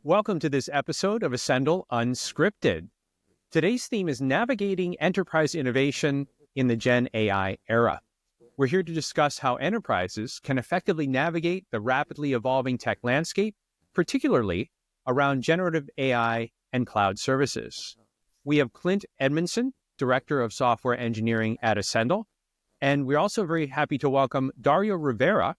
Welcome to this episode of Ascendle Unscripted. Today's theme is navigating enterprise innovation in the GenAI era. We're here to discuss how enterprises can effectively navigate the rapidly evolving tech landscape, particularly around generative AI and cloud services. We have Clint Edmonson, Director of Software Engineering at Ascendle, and we're also very happy to welcome Dario Rivera,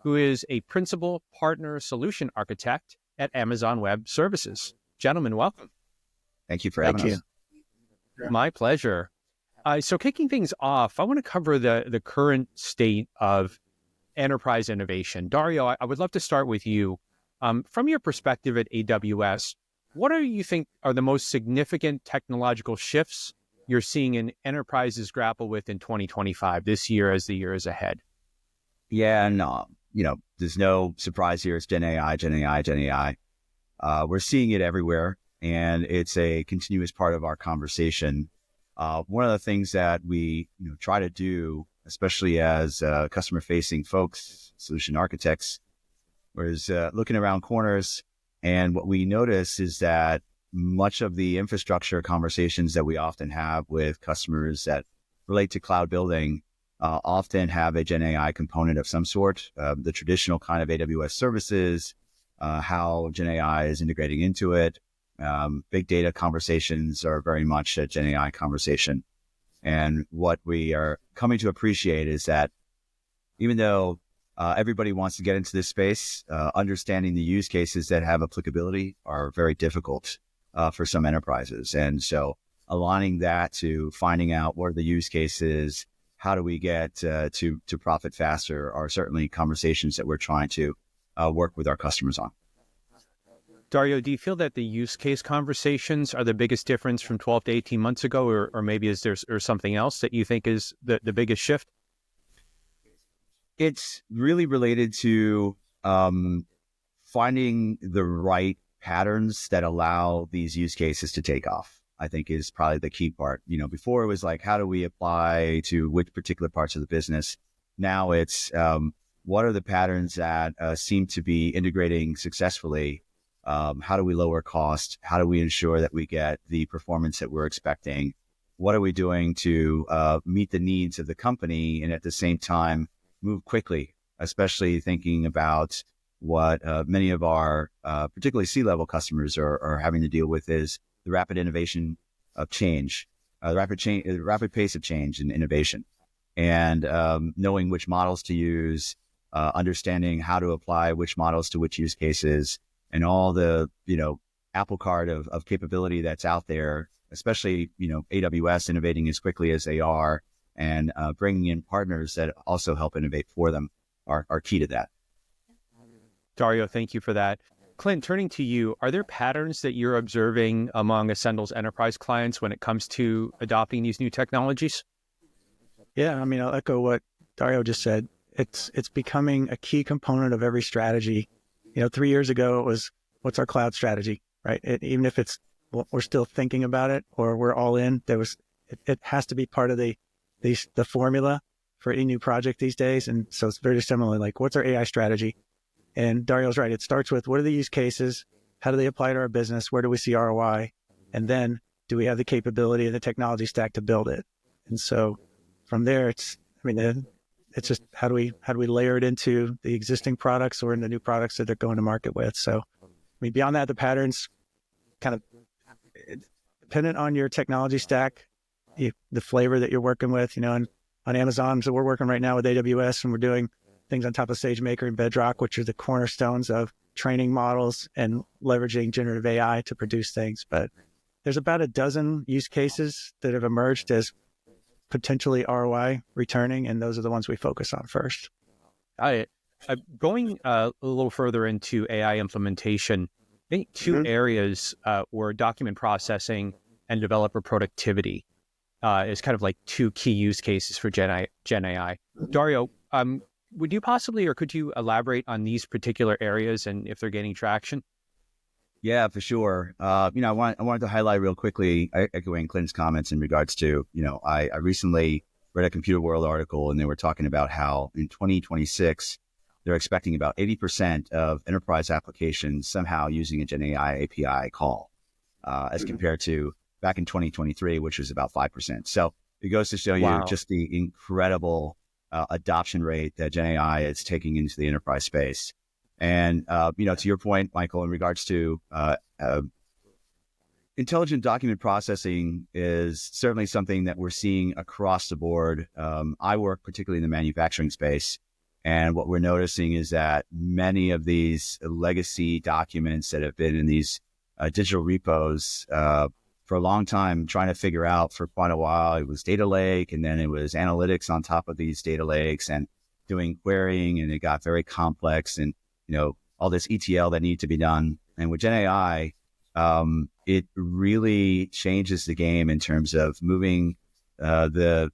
who is a Principal Partner Solution Architect at Amazon Web Services. Gentlemen, welcome. Thank you for having us. My pleasure. So kicking things off, I want to cover the current state of enterprise innovation. Dario, I would love to start with you. From your perspective at AWS, what do you think are the most significant technological shifts you're seeing in enterprises grapple with in 2025, this year as the year is ahead? Yeah, and there's no surprise here. It's GenAI. We're seeing it everywhere, and it's a continuous part of our conversation. One of the things that we try to do, especially as customer-facing folks, solution architects, is looking around corners. And what we notice is that much of the infrastructure conversations that we often have with customers that relate to cloud building often have a GenAI component of some sort. The traditional kind of AWS services, how GenAI is integrating into it. Big data conversations are very much a GenAI conversation. And what we are coming to appreciate is that even though everybody wants to get into this space, understanding the use cases that have applicability are very difficult for some enterprises. And so aligning that to finding out what are the use cases, how do we get to profit faster are certainly conversations that we're trying to work with our customers on. Dario, do you feel that the use case conversations are the biggest difference from 12 to 18 months ago, or maybe is there something else that you think is the biggest shift? It's really related to finding the right patterns that allow these use cases to take off, I think is probably the key part. Before it was like, how do we apply to which particular parts of the business? Now it's what are the patterns that seem to be integrating successfully? How do we lower cost? How do we ensure that we get the performance that we're expecting? What are we doing to meet the needs of the company and at the same time move quickly, especially thinking about what many of our particularly C-level customers are having to deal with is the rapid innovation of change, the rapid pace of change and innovation, and knowing which models to use, understanding how to apply which models to which use cases, and all the apple cart of capability that's out there, especially AWS innovating as quickly as they are, and bringing in partners that also help innovate for them are key to that. Dario, thank you for that. Clint, turning to you, are there patterns that you're observing among Ascendle's enterprise clients when it comes to adopting these new technologies? Yeah, I'll echo what Dario just said. It's becoming a key component of every strategy. 3 years ago, it was, what's our cloud strategy, right? Even if we're still thinking about it or we're all in, it has to be part of the formula for any new project these days. And so it's very similar, like what's our AI strategy? And Dario's right. It starts with what are the use cases? How do they apply to our business? Where do we see ROI? And then do we have the capability and the technology stack to build it? And so from there, it's just how do we layer it into the existing products or in the new products that they're going to market with? So, beyond that, the patterns kind of dependent on your technology stack, the flavor that you're working with, on Amazon. So we're working right now with AWS and we're doing things on top of SageMaker and Bedrock, which are the cornerstones of training models and leveraging generative AI to produce things. But there's about a dozen use cases that have emerged as potentially ROI returning, and those are the ones we focus on first. Going a little further into AI implementation, I think two areas were document processing and developer productivity is kind of like two key use cases for GenAI. Dario, would you possibly, or could you elaborate on these particular areas and if they're gaining traction? Yeah, for sure. I wanted to highlight real quickly, echoing Clint's comments in regards to, I recently read a Computer World article and they were talking about how in 2026, they're expecting about 80% of enterprise applications somehow using a GenAI API call, as compared to back in 2023, which was about 5%. So it goes to show you just the incredible adoption rate that GenAI is taking into the enterprise space. And, to your point, Michael, in regards to intelligent document processing is certainly something that we're seeing across the board. I work particularly in the manufacturing space. And what we're noticing is that many of these legacy documents that have been in these digital repos for a long time, trying to figure out for quite a while, it was data lake, and then it was analytics on top of these data lakes and doing querying, and it got very complex, and all this ETL that needed to be done. And with GenAI, it really changes the game in terms of moving the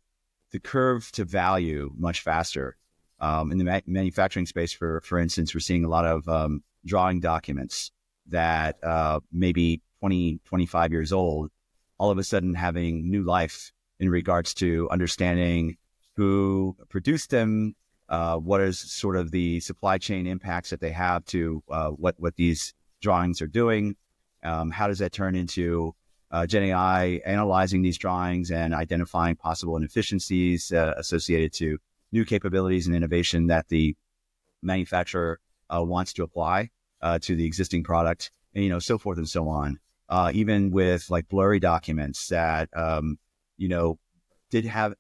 curve to value much faster. In the manufacturing space, for instance, we're seeing a lot of drawing documents that maybe 20, 25 years old, all of a sudden having new life in regards to understanding who produced them, what is sort of the supply chain impacts that they have to what these drawings are doing. How does that turn into GenAI analyzing these drawings and identifying possible inefficiencies associated to new capabilities and innovation that the manufacturer wants to apply to the existing product, and so forth and so on. Even with like blurry documents that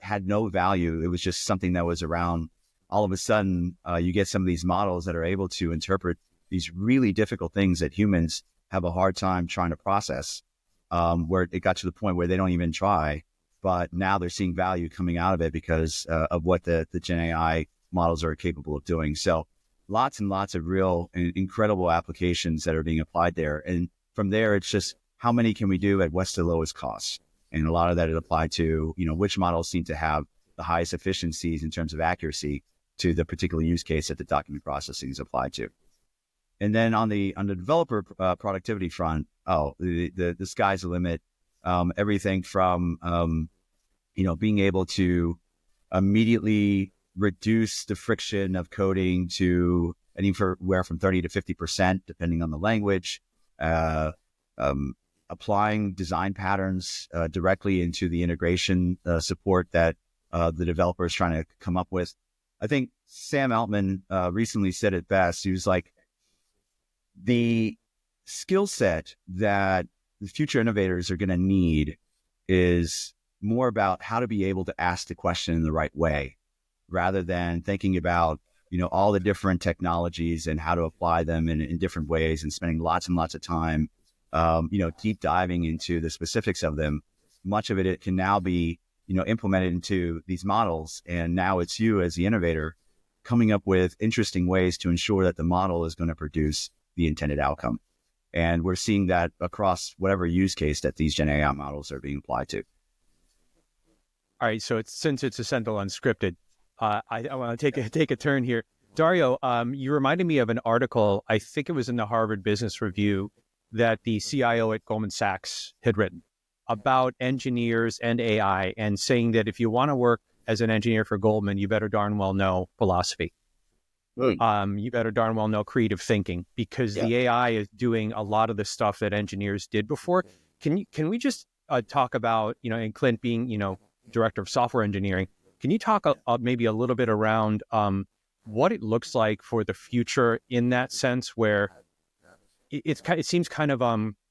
had no value, it was just something that was around. All of a sudden, you get some of these models that are able to interpret these really difficult things that humans have a hard time trying to process, where it got to the point where they don't even try, but now they're seeing value coming out of it because of what the Gen AI models are capable of doing. So lots and lots of real incredible applications that are being applied there. And from there, it's just how many can we do at what's the lowest cost? And a lot of that is applied to, which models seem to have the highest efficiencies in terms of accuracy to the particular use case that the document processing is applied to. And then on the developer productivity front, the sky's the limit. Everything from being able to immediately reduce the friction of coding to anywhere from 30 to 50%, depending on the language. Applying design patterns directly into the integration support that the developer is trying to come up with. I think Sam Altman recently said it best. He was like, the skill set that the future innovators are going to need is more about how to be able to ask the question in the right way, rather than thinking about, all the different technologies and how to apply them in different ways and spending lots and lots of time, deep diving into the specifics of them. Much of it can now be, implemented into these models. And now it's you as the innovator coming up with interesting ways to ensure that the model is going to produce the intended outcome. And we're seeing that across whatever use case that these Gen AI models are being applied to. All right. So since it's Ascendle Unscripted, I want to take a turn here. Dario, you reminded me of an article, I think it was in the Harvard Business Review, that the CIO at Goldman Sachs had written about engineers and AI, and saying that if you want to work as an engineer for Goldman, you better darn well know philosophy. You better darn well know creative thinking, because the AI is doing a lot of the stuff that engineers did before. Can we just talk about, and Clint being, director of software engineering, can you talk maybe a little bit around what it looks like for the future in that sense, where it seems kind of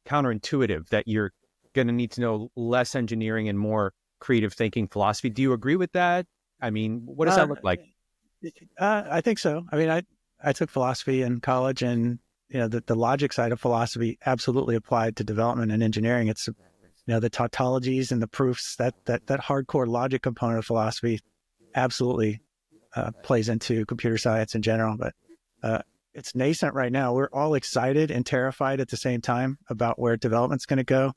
counterintuitive that you're going to need to know less engineering and more creative thinking philosophy. Do you agree with that? I mean, what does that look like? I think so. I mean, I took philosophy in college, and the logic side of philosophy absolutely applied to development and engineering. It's the tautologies and the proofs, that hardcore logic component of philosophy absolutely plays into computer science in general. But it's nascent right now. We're all excited and terrified at the same time about where development's going to go.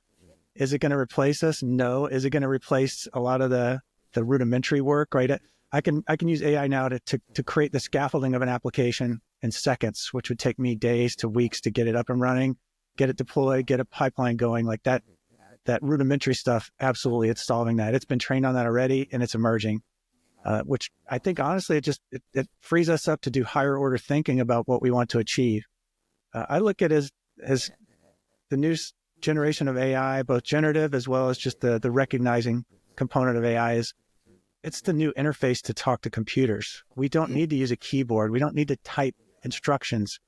Is it going to replace us? No. Is it going to replace a lot of the rudimentary work? Right. I can use AI now to create the scaffolding of an application in seconds, which would take me days to weeks to get it up and running, get it deployed, get a pipeline going. Like that rudimentary stuff, absolutely, it's solving that. It's been trained on that already, and it's emerging. which I think honestly, it frees us up to do higher order thinking about what we want to achieve. I look at it as the new generation of AI, both generative as well as just the recognizing component of AI it's the new interface to talk to computers. We don't need to use a keyboard. We don't need to type instructions.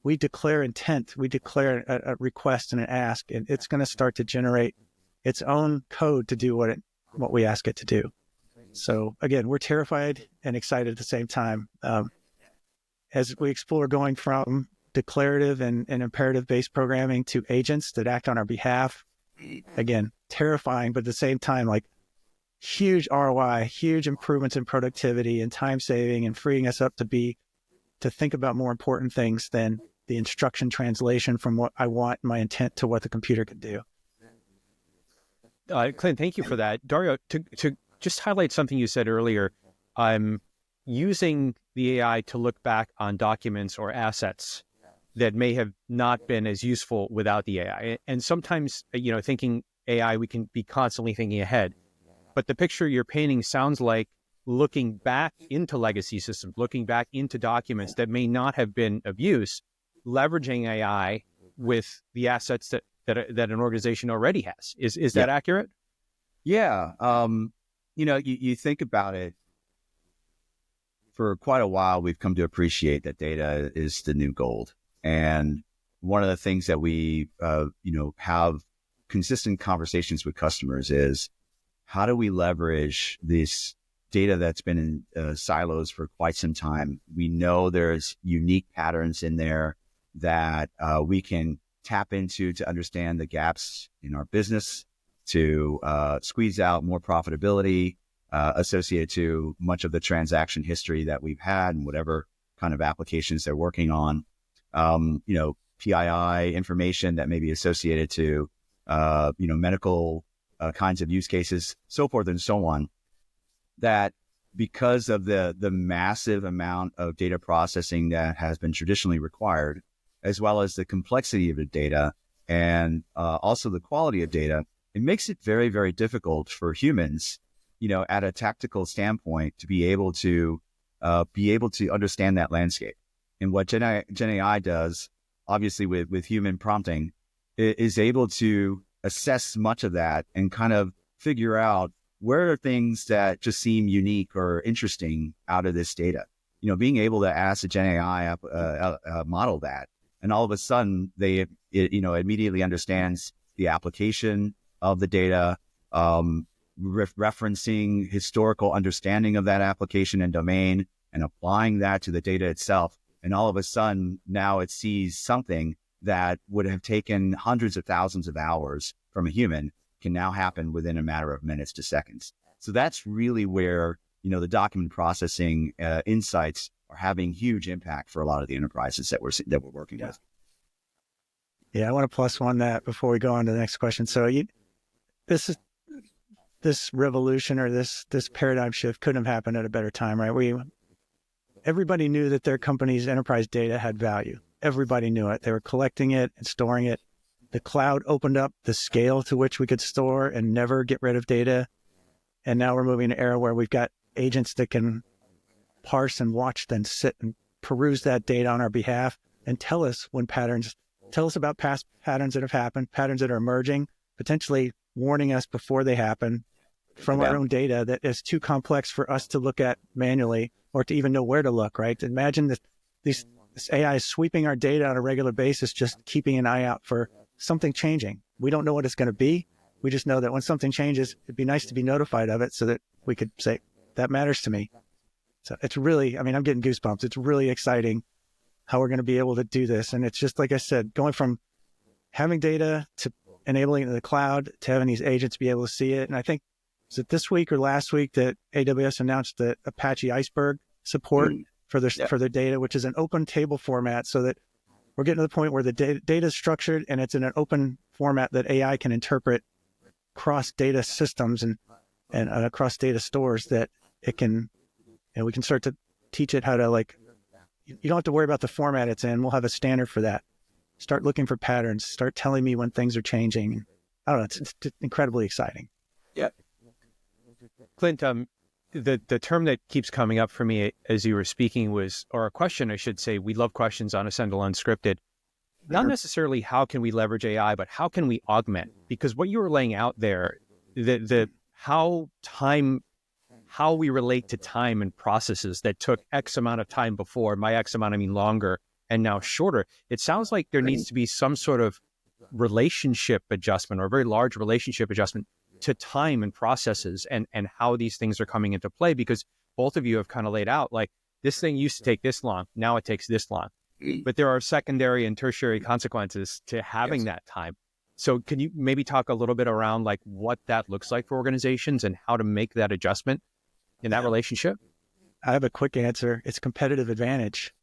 We declare intent. We declare a request and an ask, and it's going to start to generate its own code to do what we ask it to do. So again, we're terrified and excited at the same time. As we explore going from declarative and imperative-based programming to agents that act on our behalf, again, terrifying, but at the same time, like huge ROI, huge improvements in productivity and time saving and freeing us up to think about more important things than the instruction translation from what I want, my intent, to what the computer can do. Clint, thank you for that. Dario, to just highlight something you said earlier, I'm using the AI to look back on documents or assets that may have not been as useful without the AI. And sometimes, thinking AI, we can be constantly thinking ahead. But the picture you're painting sounds like looking back into legacy systems, looking back into documents that may not have been of use, leveraging AI with the assets that an organization already has. Is that accurate? Yeah. You think about it. For quite a while, we've come to appreciate that data is the new gold. And one of the things that we, have consistent conversations with customers is, how do we leverage this data that's been in silos for quite some time? We know there's unique patterns in there that we can tap into to understand the gaps in our business, to squeeze out more profitability associated to much of the transaction history that we've had and whatever kind of applications they're working on. PII information that may be associated to, medical kinds of use cases, so forth and so on, that because of the massive amount of data processing that has been traditionally required, as well as the complexity of the data and also the quality of data, it makes it very, very difficult for humans, at a tactical standpoint, to be able to understand that landscape. And what GenAI does, obviously with human prompting, is able to assess much of that and kind of figure out where are things that just seem unique or interesting out of this data. Being able to ask a GenAI model that, and all of a sudden it immediately understands the application of the data, referencing historical understanding of that application and domain, and applying that to the data itself. And all of a sudden, now it sees something that would have taken hundreds of thousands of hours from a human can now happen within a matter of minutes to seconds. So that's really where, the document processing insights are having huge impact for a lot of the enterprises that we're working with. Yeah, I want to plus one that before we go on to the next question. So this revolution or this paradigm shift couldn't have happened at a better time, right? Everybody knew that their company's enterprise data had value. Everybody knew it. They were collecting it and storing it. The cloud opened up the scale to which we could store and never get rid of data. And now we're moving to an era where we've got agents that can parse and watch, then sit and peruse that data on our behalf and tell us about past patterns that have happened, patterns that are emerging, potentially warning us before they happen from our own data that is too complex for us to look at manually or to even know where to look, right? Imagine that this AI is sweeping our data on a regular basis, just keeping an eye out for something changing. We don't know what it's going to be. We just know that when something changes, it'd be nice to be notified of it so that we could say, that matters to me. So it's really, I'm getting goosebumps. It's really exciting how we're going to be able to do this. And it's just, like I said, going from having data to enabling it in the cloud to having these agents be able to see it. And I think, was it this week or last week that AWS announced the Apache Iceberg support for their data, which is an open table format, so that we're getting to the point where the data is structured and it's in an open format that AI can interpret across data systems and across data stores, that it can, we can start to teach it how to, you don't have to worry about the format it's in. We'll have a standard for that. Start looking for patterns, start telling me when things are changing. I don't know. It's incredibly exciting. Yeah. Clint, the term that keeps coming up for me as you were speaking was, or a question, I should say, we love questions on Ascendle Unscripted. Not necessarily how can we leverage AI, but how can we augment? Because what you were laying out there, how we relate to time and processes that took X amount of time before, by X amount I mean longer, and now shorter. It sounds like there needs to be some sort of relationship adjustment, or a very large relationship adjustment to time and processes, and how these things are coming into play, because both of you have kind of laid out, like, this thing used to take this long, now it takes this long. But there are secondary and tertiary consequences to having that time. So can you maybe talk a little bit around like what that looks like for organizations and how to make that adjustment in that relationship? I have a quick answer. It's competitive advantage,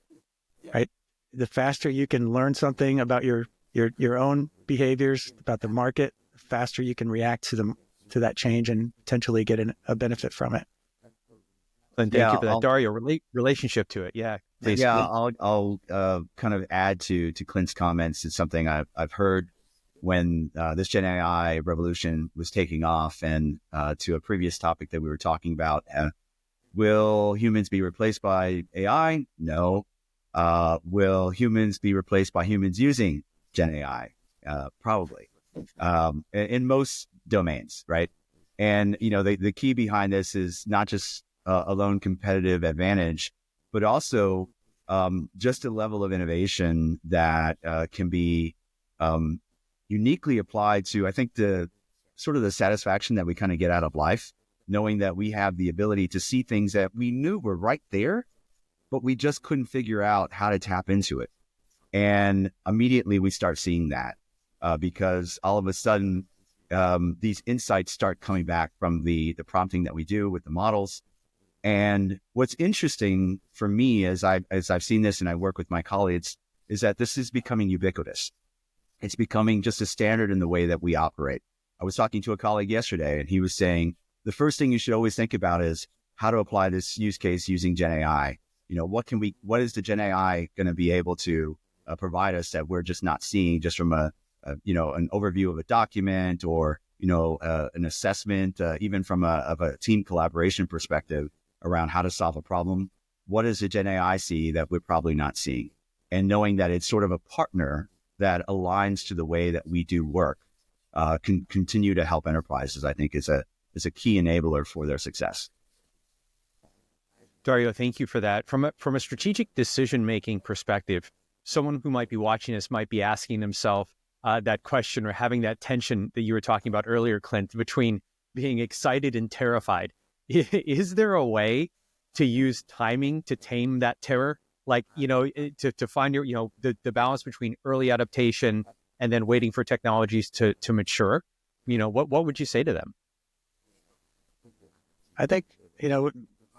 right? The faster you can learn something about your own behaviors, about the market, the faster you can react to that change and potentially get a benefit from it. And thank you for that, Dario. Relationship to it, yeah. Please. Yeah, I'll kind of add to Clint's comments. It's something I've heard when this Gen AI revolution was taking off, and to a previous topic that we were talking about. Will humans be replaced by AI? No. Will humans be replaced by humans using Gen AI? Probably. In most domains, right? And the key behind this is not just alone competitive advantage, but also just a level of innovation that can be uniquely applied to, I think, the sort of the satisfaction that we kind of get out of life, knowing that we have the ability to see things that we knew were right there, but we just couldn't figure out how to tap into it. And immediately we start seeing that because all of a sudden these insights start coming back from the prompting that we do with the models. And what's interesting for me as I've seen this and I work with my colleagues is that this is becoming ubiquitous. It's becoming just a standard in the way that we operate. I was talking to a colleague yesterday and he was saying, the first thing you should always think about is how to apply this use case using Gen AI. What is the Gen AI going to be able to provide us that we're just not seeing just from an overview of a document or, an assessment, even from a team collaboration perspective around how to solve a problem. What does the Gen AI see that we're probably not seeing? And knowing that it's sort of a partner that aligns to the way that we do work, can continue to help enterprises, I think is a key enabler for their success. Dario, thank you for that. From a strategic decision-making perspective, someone who might be watching this might be asking themselves that question, or having that tension that you were talking about earlier, Clint, between being excited and terrified. Is there a way to use timing to tame that terror? Like, to find the balance between early adaptation and then waiting for technologies to mature? What would you say to them? I think,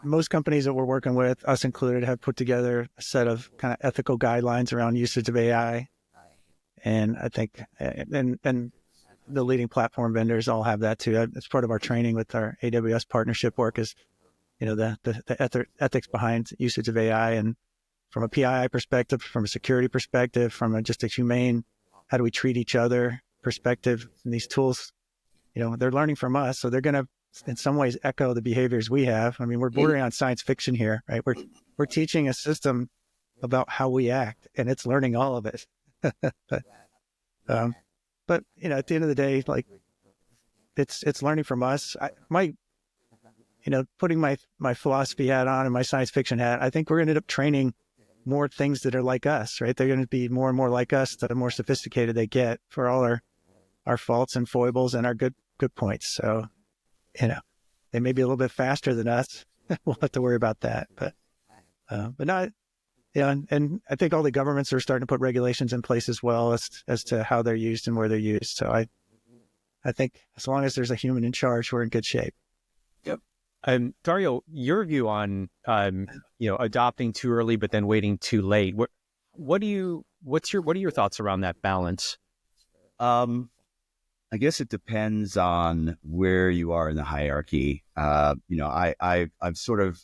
most companies that we're working with, us included, have put together a set of kind of ethical guidelines around usage of AI. And I think, and the leading platform vendors all have that too. It's part of our training with our AWS partnership work is, the ethics behind usage of AI. And from a PII perspective, from a security perspective, from just a humane, how do we treat each other perspective, and these tools, they're learning from us. So they're going to, in some ways, echo the behaviors we have. I mean, we're bordering on science fiction here, right? We're teaching a system about how we act, and it's learning all of it. But at the end of the day, like it's learning from us. Putting my philosophy hat on and my science fiction hat, I think we're going to end up training more things that are like us, right? They're going to be more and more like us, the more sophisticated they get, for all our faults and foibles and our good points. So, they may be a little bit faster than us. We'll have to worry about that, but not. Yeah, and I think all the governments are starting to put regulations in place as well as to how they're used and where they're used. So I think as long as there's a human in charge, we're in good shape. Yep. Dario, your view on adopting too early but then waiting too late. What are your thoughts around that balance? I guess it depends on where you are in the hierarchy. I've sort of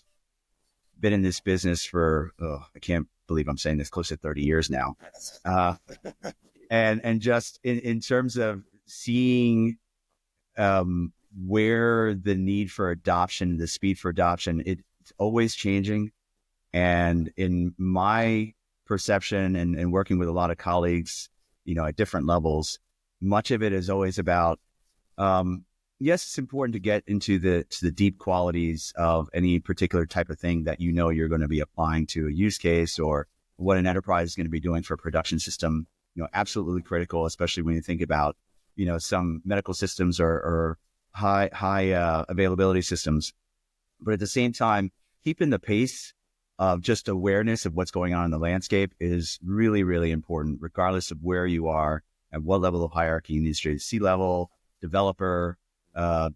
been in this business for, I can't believe I'm saying this, close to 30 years now. And just in terms of seeing where the need for adoption, the speed for adoption, it's always changing. And in my perception and working with a lot of colleagues, at different levels, much of it is always about, yes, it's important to get into the deep qualities of any particular type of thing that you're going to be applying to a use case or what an enterprise is going to be doing for a production system. Absolutely critical, especially when you think about, some medical systems or high availability systems. But at the same time, keeping the pace of just awareness of what's going on in the landscape is really, really important, regardless of where you are and what level of hierarchy you need to C-level, developer,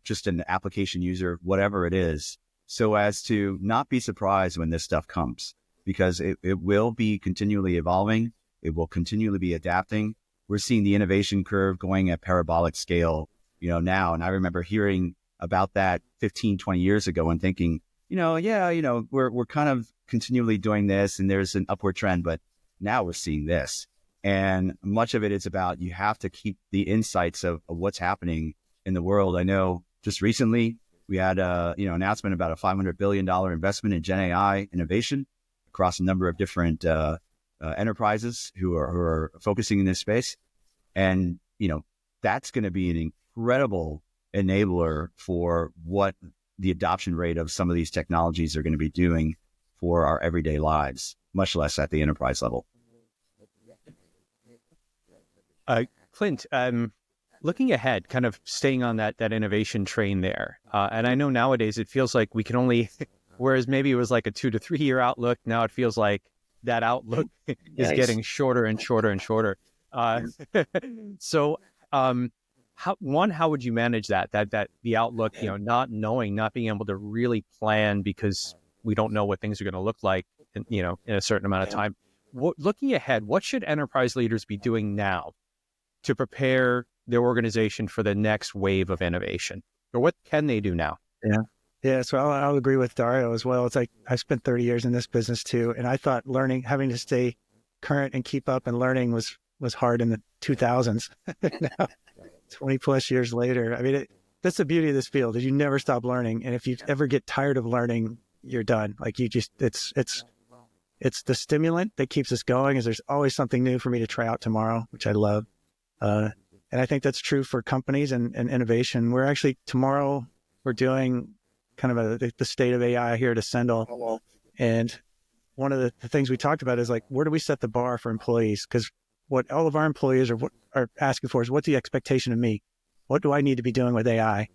just an application user, whatever it is, so as to not be surprised when this stuff comes, because it will be continually evolving. It will continually be adapting. We're seeing the innovation curve going at parabolic scale, now. And I remember hearing about that 15, 20 years ago and thinking, we're kind of continually doing this and there's an upward trend, but now we're seeing this. And much of it is about, you have to keep the insights of what's happening in the world. I know just recently we had announcement about a $500 billion investment in GenAI innovation across a number of different enterprises who are focusing in this space. And, that's going to be an incredible enabler for what the adoption rate of some of these technologies are going to be doing for our everyday lives, much less at the enterprise level. Clint, looking ahead, kind of staying on that innovation train there. And I know nowadays it feels like we can only, whereas maybe it was like a 2 to 3 year outlook, now it feels like that outlook is getting shorter and shorter and shorter. So, how would you manage that the outlook, not being able to really plan because we don't know what things are going to look like, in a certain amount of time. Looking ahead, what should enterprise leaders be doing now to prepare their organization for the next wave of innovation? Or what can they do now? Yeah. So I'll agree with Dario as well. It's like, I spent 30 years in this business too. And I thought having to stay current and keep up and learning was hard in the 2000s. Now, 20 plus years later, I mean, that's the beauty of this field, is you never stop learning. And if you ever get tired of learning, you're done. Like, it's the stimulant that keeps us going, is there's always something new for me to try out tomorrow, which I love. And I think that's true for companies and innovation. Tomorrow we're doing kind of the state of AI here at Ascendle. And one of the things we talked about is, like, where do we set the bar for employees? Because what all of our employees are asking for is, what's the expectation of me? What do I need to be doing with AI?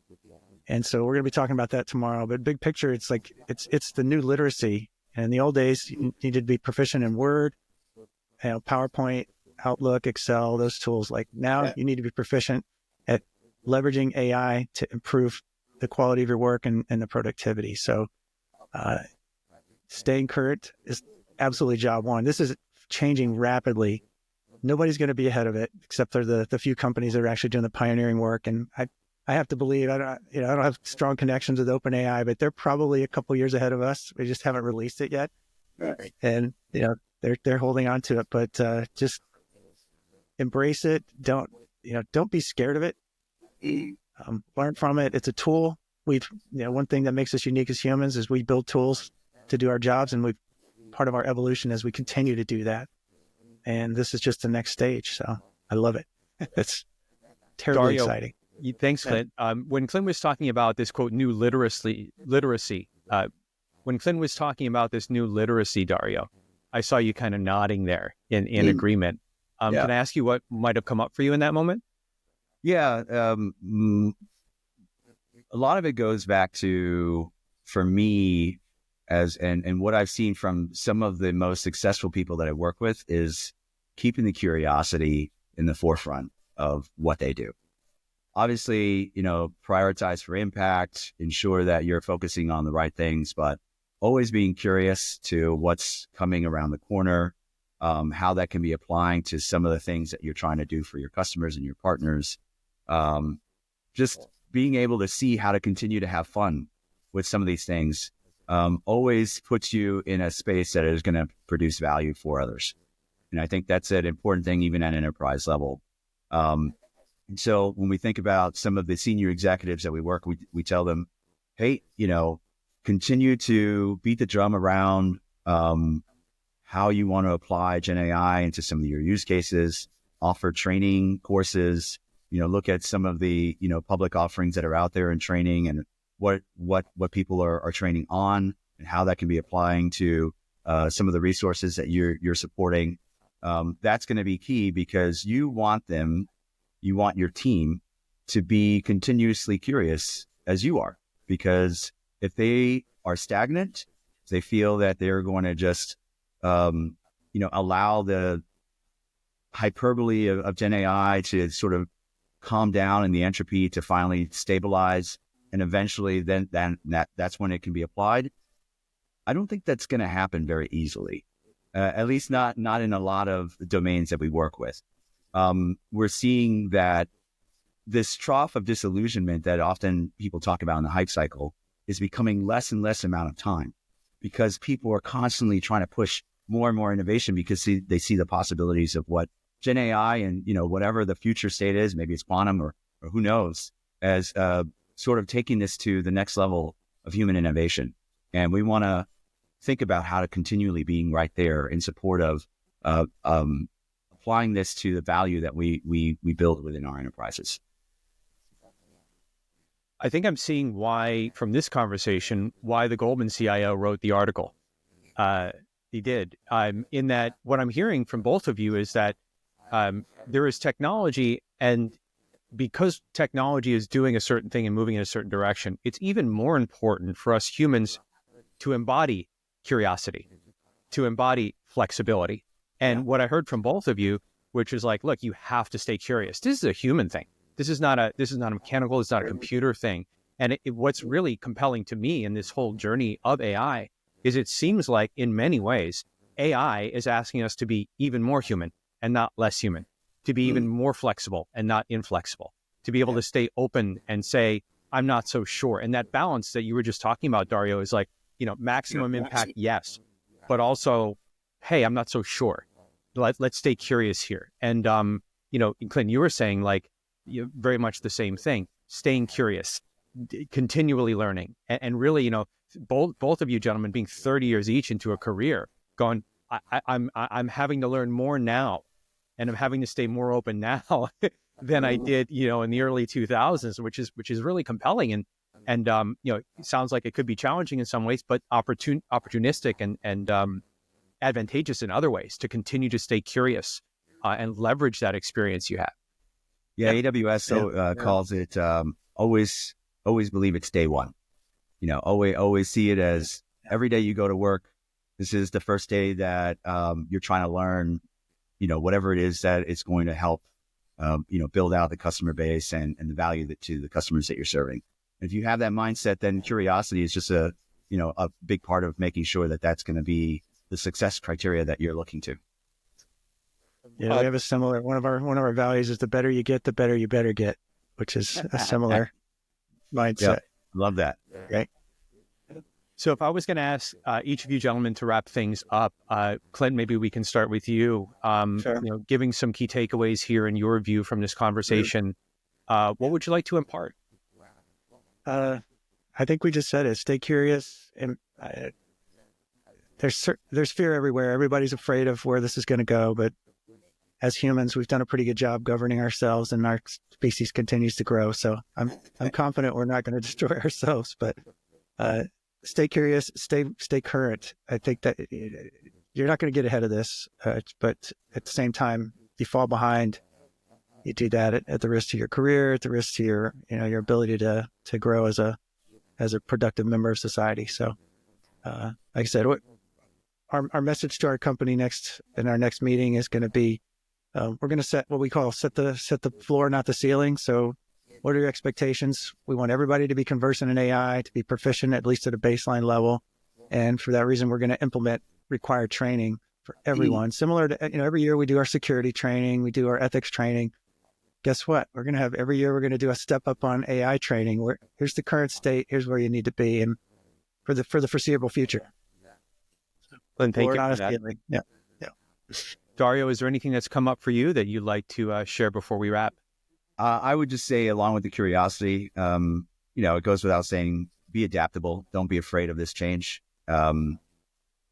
And so we're going to be talking about that tomorrow. But big picture, it's like, it's the new literacy. And in the old days, you needed to be proficient in Word, PowerPoint, Outlook, Excel, those tools. Like, now you need to be proficient at leveraging AI to improve the quality of your work and the productivity. So staying current is absolutely job one. This is changing rapidly. Nobody's going to be ahead of it, except for the few companies that are actually doing the pioneering work. And I have to believe, I don't have strong connections with OpenAI, but they're probably a couple years ahead of us. We just haven't released it yet. Right. And, they're holding on to it, but just embrace it. Don't be scared of it. Learn from it. It's a tool. One thing that makes us unique as humans is we build tools to do our jobs, and part of our evolution is we continue to do that. And this is just the next stage. So I love it. It's terribly exciting. Thanks, Clint. When Clint was talking about this, quote, new literacy, when Clint was talking about this new literacy, Dario, I saw you kind of nodding there in agreement. Can I ask you what might have come up for you in that moment? Yeah. A lot of it goes back to, for me, and what I've seen from some of the most successful people that I work with, is keeping the curiosity in the forefront of what they do. Obviously, prioritize for impact, ensure that you're focusing on the right things, but always being curious to what's coming around the corner, how that can be applying to some of the things that you're trying to do for your customers and your partners. Just being able to see how to continue to have fun with some of these things always puts you in a space that is going to produce value for others. And I think that's an important thing, even at an enterprise level. And so when we think about some of the senior executives that we work, we tell them, hey, continue to beat the drum around how you want to apply Gen AI into some of your use cases, offer training courses, look at some of the, public offerings that are out there in training and what people are training on and how that can be applying to some of the resources that you're supporting. That's going to be key because you want your team to be continuously curious as you are, because if they are stagnant, if they feel that they're going to just, allow the hyperbole of Gen AI to sort of calm down and the entropy to finally stabilize, and eventually then that's when it can be applied. I don't think that's going to happen very easily, at least not in a lot of domains that we work with. We're seeing that this trough of disillusionment that often people talk about in the hype cycle is becoming less and less amount of time, because people are constantly trying to push more and more innovation because they see the possibilities of what Gen AI and, whatever the future state is, maybe it's quantum or who knows, as sort of taking this to the next level of human innovation. And we want to think about how to continually being right there in support of applying this to the value that we build within our enterprises. I think I'm seeing why, from this conversation, why the Goldman CIO wrote the article. He did. In that, what I'm hearing from both of you is that there is technology, and because technology is doing a certain thing and moving in a certain direction, it's even more important for us humans to embody curiosity, to embody flexibility. And what I heard from both of you, which is like, look, you have to stay curious. This is a human thing. This is not a mechanical, it's not a computer thing. And what's really compelling to me in this whole journey of AI is it seems like in many ways, AI is asking us to be even more human and not less human, to be even more flexible and not inflexible, to be able to stay open and say, I'm not so sure. And that balance that you were just talking about, Dario, is like, maximum impact, yes, but also, hey, I'm not so sure. Let's stay curious here. And, Clint, you were saying like, very much the same thing, staying curious, continually learning, and really, both of you gentlemen being 30 years each into a career, going, I'm having to learn more now, and I'm having to stay more open now than I did, in the early 2000s, which is really compelling, and it sounds like it could be challenging in some ways, but opportunistic and advantageous in other ways to continue to stay curious and leverage that experience you have. Yeah, AWS calls it always believe it's day one. Always see it as every day you go to work, this is the first day that you're trying to learn, whatever it is that it's going to help, build out the customer base and the value to the customers that you're serving. If you have that mindset, then curiosity is just a big part of making sure that that's going to be the success criteria that you're looking to. Yeah, we have a similar, one of our values is the better you get, the better you better get, which is a similar mindset. Yep. Love that. Right. So if I was going to ask each of you gentlemen to wrap things up, Clint, maybe we can start with you. Sure. Giving some key takeaways here in your view from this conversation, what would you like to impart? I think we just said it. Stay curious. And there's fear everywhere. Everybody's afraid of where this is going to go. But as humans, we've done a pretty good job governing ourselves, and our species continues to grow. So I'm confident we're not going to destroy ourselves. But stay curious. Stay current. I think that you're not going to get ahead of this. But at the same time, if you fall behind, you do that at the risk to your career, at the risk to your ability to grow as a productive member of society. So, like I said, our message to our company in our next meeting is going to be, we're going to set what we call set the floor, not the ceiling. So, what are your expectations? We want everybody to be conversant in AI, to be proficient at least at a baseline level, and for that reason, we're going to implement required training for everyone. Similar to every year we do our security training, we do our ethics training. Guess what? We're going to have every year we're going to do a step up on AI training. Here's the current state. Here's where you need to be, and for the foreseeable future. Clint, thank you for that. Yeah. Dario, is there anything that's come up for you that you'd like to share before we wrap? I would just say, along with the curiosity, it goes without saying, be adaptable. Don't be afraid of this change.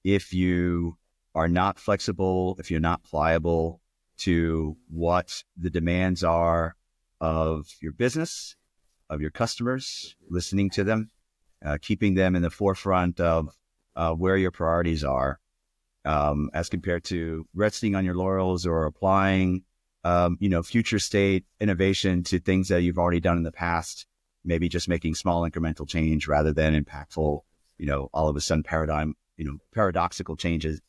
If you are not flexible, if you're not pliable to what the demands are of your business, of your customers, listening to them, keeping them in the forefront of where your priorities are, as compared to resting on your laurels or applying, future state innovation to things that you've already done in the past, maybe just making small incremental change rather than impactful, all of a sudden paradoxical changes.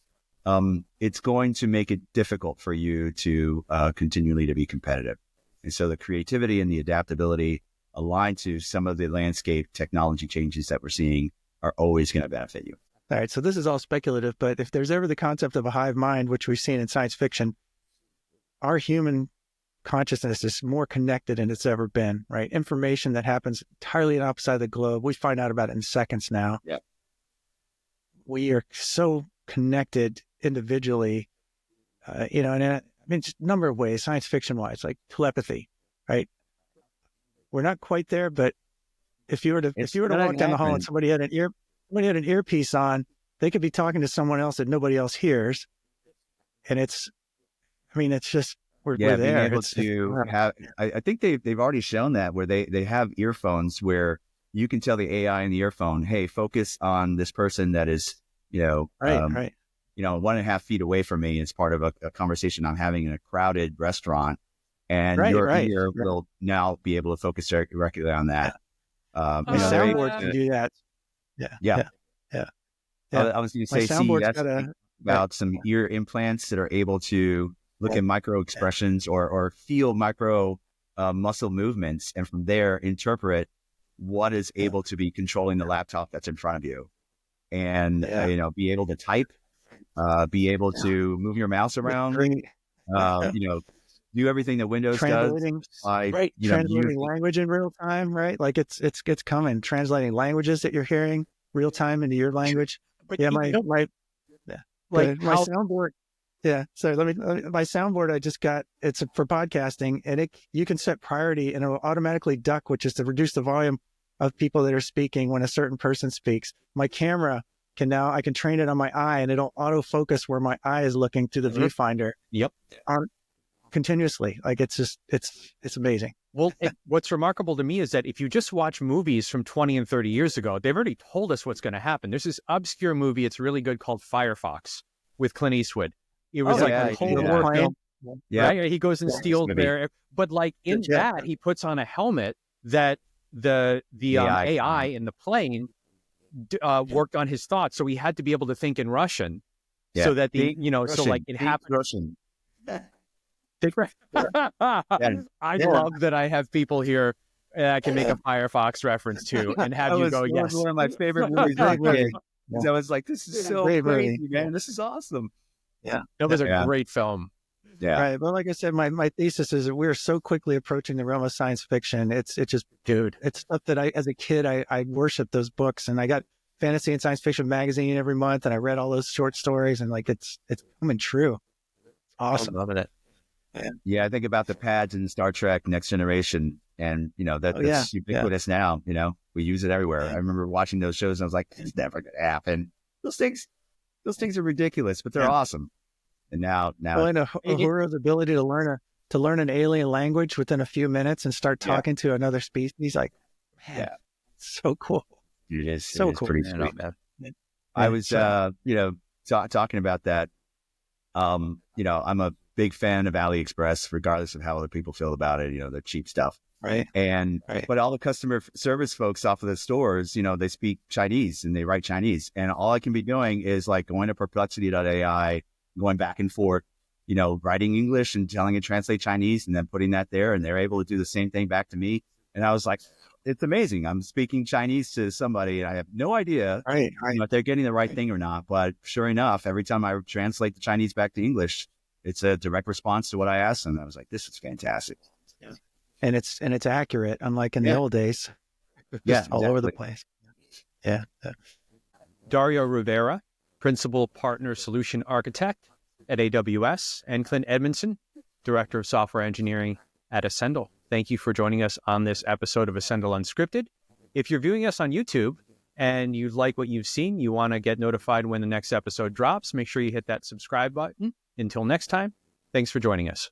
It's going to make it difficult for you to continually to be competitive. And so the creativity and the adaptability aligned to some of the landscape technology changes that we're seeing are always going to benefit you. All right. So this is all speculative, but if there's ever the concept of a hive mind, which we've seen in science fiction, our human consciousness is more connected than it's ever been, right? Information that happens entirely outside the globe, we find out about it in seconds now. Yep. We are so connected individually, just a number of ways, science fiction wise, like telepathy, right? We're not quite there, but if you were to walk down the hall and somebody had an earpiece on, they could be talking to someone else that nobody else hears. And it's just, we're there. Being able to have, I think they've already shown that, where they have earphones where you can tell the AI in the earphone, hey, focus on this person that is, 1.5 feet away from me. It's part of a conversation I'm having in a crowded restaurant. And your ear will now be able to focus directly on that. Soundboard can do that. Yeah. I was going to say, about some ear implants that are able to look at micro expressions or feel micro muscle movements, and from there interpret what is able to be controlling the laptop that's in front of you, and be able to type, be able to move your mouse around, do everything that Windows does. Translating language in real time, right? Like it's coming. Translating languages that you're hearing real time into your language. But my soundboard. Yeah. So my soundboard I just got, it's for podcasting, and you can set priority and it will automatically duck, which is to reduce the volume of people that are speaking when a certain person speaks. My camera I can train it on my eye, and it'll autofocus where my eye is looking through the viewfinder. Yep. Continuously. Like it's amazing. Well, what's remarkable to me is that if you just watch movies from 20 and 30 years ago, they've already told us what's going to happen. There's this obscure movie, it's really good, called Firefox with Clint Eastwood. It was a Cold War film. Yeah. Right? He goes and steals there. But like in that, he puts on a helmet that the AI in the plane worked on his thoughts. So he had to be able to think in Russian so that it happened. Russian. I love that I have people here I can make a Firefox reference to and have you go, yes. That was one of my favorite movies. I was like, this is so crazy, man. This is awesome. Yeah. That was a great film. Yeah. Right. Well, like I said, my thesis is that we're so quickly approaching the realm of science fiction. It's just, dude, it's stuff that as a kid, I worshiped those books, and I got Fantasy and Science Fiction magazine every month, and I read all those short stories, and like, it's coming true. It's awesome. I'm loving it. Yeah. I think about the pads in Star Trek Next Generation, and that's ubiquitous now. We use it everywhere. I remember watching those shows, and I was like, it's never going to happen. Those things are ridiculous, but they're awesome. And now, and Uhura's ability to learn an alien language within a few minutes and start talking to another species, like, man, so cool. It is cool. Pretty sweet. I was, talking about that. I'm a big fan of AliExpress, regardless of how other people feel about it. The cheap stuff. Right. But all the customer service folks off of the stores, they speak Chinese and they write Chinese. And all I can be doing is like going to perplexity.ai, going back and forth, writing English and telling it to translate Chinese, and then putting that there, and they're able to do the same thing back to me. And I was like, it's amazing. I'm speaking Chinese to somebody, and I have no idea if they're getting the right thing or not. But sure enough, every time I translate the Chinese back to English, it's a direct response to what I asked them. I was like, this is fantastic. Yeah. And it's accurate, unlike in the old days. All over the place. Yeah. Dario Rivera, Principal Partner Solution Architect at AWS, and Clint Edmonson, Director of Software Engineering at Ascendle. Thank you for joining us on this episode of Ascendle Unscripted. If you're viewing us on YouTube and you like what you've seen, you want to get notified when the next episode drops, make sure you hit that subscribe button. Until next time, thanks for joining us.